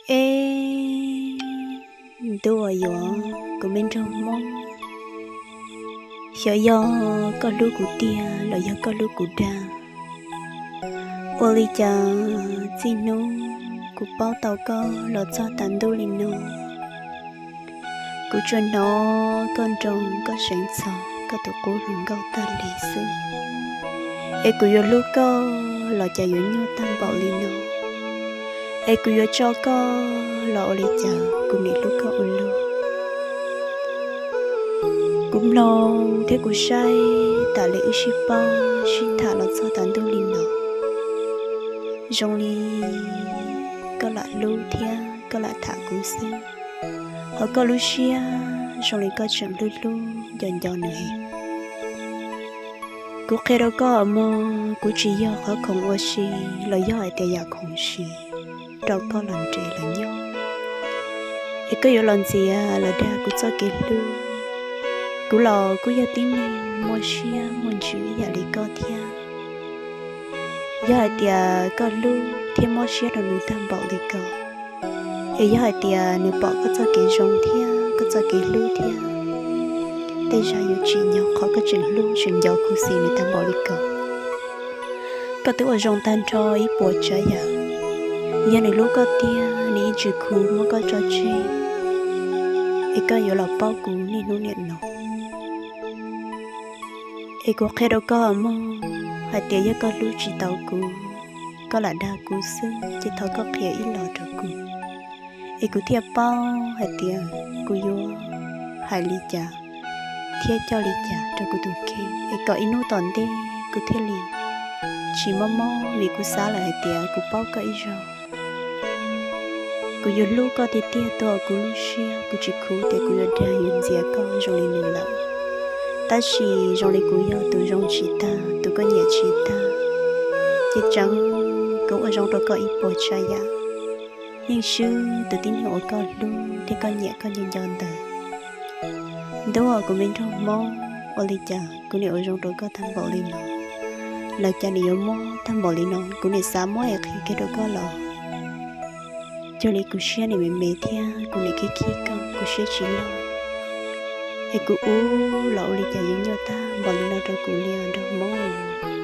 ê đùa gió của bên trong mong sợ gió có lũ của tia là gió có lũ của đà ô li cha xin nô của bao tàu có là cho tàn đô linh nô của cho nó con trồng có sáng sọ có tổ cố rừng gâu ta lì sư ê của gió lũ có là cha gió nhô tam bảo linh nô ê của gió cho có là ô li cha của nị lũ có ô lô cũng lo thế của sai ta lấy shi bao shi thả là cho tàn đô linh nô trong li có lại lưu thia có lại thả cú sư họ có lưu xia trong li có chẳng lưu lưu dần dần này cú kia đâu có mà cú chỉ do khó không ở xí là do ai tiền không xí đâu có lần trẻ là nhau ấy có nhiều lần gì là đã cú cho cái lưu cú lò cú giờ tiếng mua xia muốn chữ giờ li có thia giờ thì có lu thêm món xí rồi người ta bảo đi cơ, giờ thì người bảo có cho cái rong thia, có cho cái lu thia, đây là những chuyện nhỏ khó có chuyện lu chuyện giàu của gì người ta bảo đi cơ, có thứ ở rong tan cho ít buổi chơi giờ, giờ này lúc có tia, này chỉ khu mới có cho chơi, ấy có nhiều là bao cũ nên nó nhận nó, ấy có khi đâu có mà hai tia giờ có lú chỉ tàu cũ có là đa cũ xứ chỉ thọ có kia ít lọ rồi cũ ấy cũ thiệp bao hai tia cũ vô hai ly trà thiệp cho ly trà cho cũ tụi kia ấy có ít nô toàn đi cũ thiệp ly chỉ mò vì cũ xá là hai tia cũ bao có ít rồi cũ vô lú có tia to cũ lú xia cũ chỉ cũ để cũ vô đa hiện diện con rồi liền liền lại ta chỉ trong lịch cũ yêu từ trong chỉ ta từ có nhẹ chỉ ta chỉ chẳng cũng ở trong đó có ít bồi trái ya nhưng sư từ tín hiệu có luôn thì có nhẹ có nhân dân đời đâu ở của mình trong mong ở lịch cha của nếu ở trong đó có tham bảo linh nó là cha nếu mò tham bảo linh nó của nếu sáng mò khi cái đó có lò cho lịch cũ xưa này mình mê theo của nếu khi con của xưa chỉ lo ai cứ lẩu đi chả giống nhau ta bỏ lên đâu cũ liền đâu mong